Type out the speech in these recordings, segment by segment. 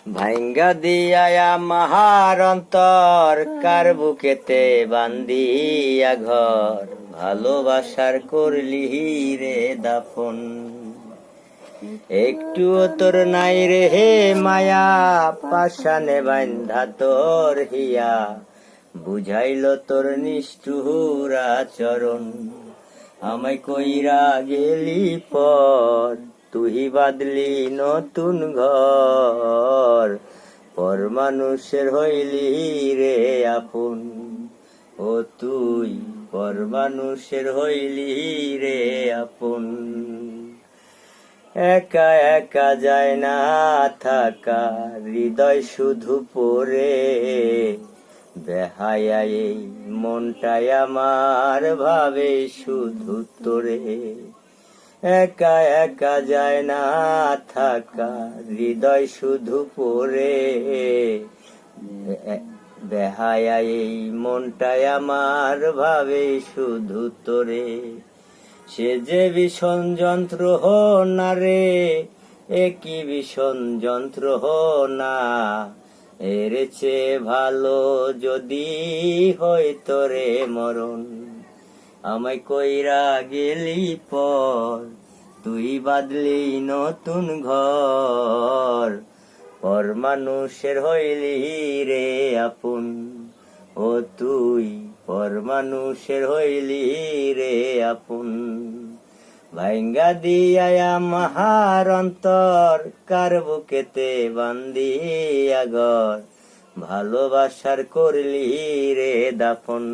ভাইঙ্গা দিয়া মাহার অন্তর কার বুকেতে বান্দিয়া ঘর ভালোবাসার করলি রে দাফন। একটু তোর নাই রে হে মায়া পাশানে বান্ধা তোর হিয়া বুঝাইল তোর নিষ্ঠুর আচরণ। আমায় কইরা গেলি পর তুই বাদলি নতুন ঘর পর মানুষের হইলি রে আপন। ও তুই পর মানুষের হইলি রে আপন। একা একা যায় না থাকা হৃদয় শুধু পড়ে বেহায়া এই মনটাই আমার ভাবে শুধু তোরে। একা একা যায় না থাকা হৃদয় শুধু পড়ে বেহায়া এই মনটাই আমার ভাবে শুধু তোরে। সে যে ভীষণ যন্ত্র না রে একই ভীষণ যন্ত্র না এর চেয়ে ভালো যদি হইতো রে মরণ। আমায় কইরা গেলি পর তুই বাদলি নতুন ঘর পর মানুষের হইলি রে আপন। ও তুই পর মানুষের হইলি রে আপন। ভাইঙ্গা দিয়া মাহার অন্তর কার বুকেতে বান্দিয়া ঘর ভালোবাসার করলি রে দাফন।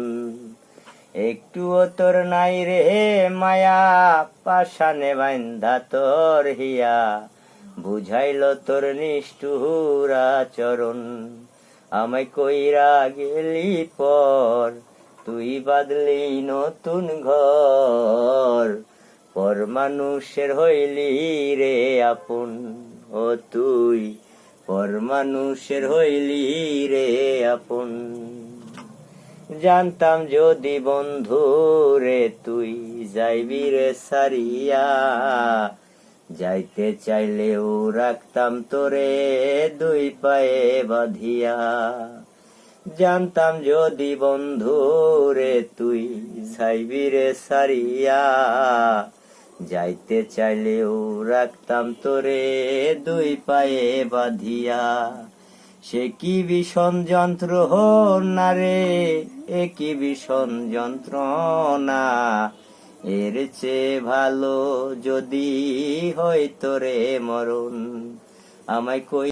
একটুও তোর নাই রে মায়া পাশানে বান্ধা তোর হিয়া বুঝাইল তোর নিষ্ঠুর আচরণ। আমায় কইরা গেলি পর তুই বাদলি নতুন ঘর পর মানুষের হইলি রে আপন। ও তুই পর মানুষের হইলি রে আপন। জানতাম যদি বন্ধু রে তুই যাইবি রে সারিয়া যাইতে চাইলেও রাখতাম তোরে দুই পায়ে বাঁধিয়া। জানতাম যদি বন্ধু রে তুই যাইবি রে সারিয়া যাইতে চাইলেও রাখতাম তোরে দুই পায়ে বাঁধিয়া। সে কি ভীষণ যন্ত্র না রে একই ভীষণ যন্ত্রণা এর চেয়ে ভালো যদি হইতো রে মরণ। আমায় কই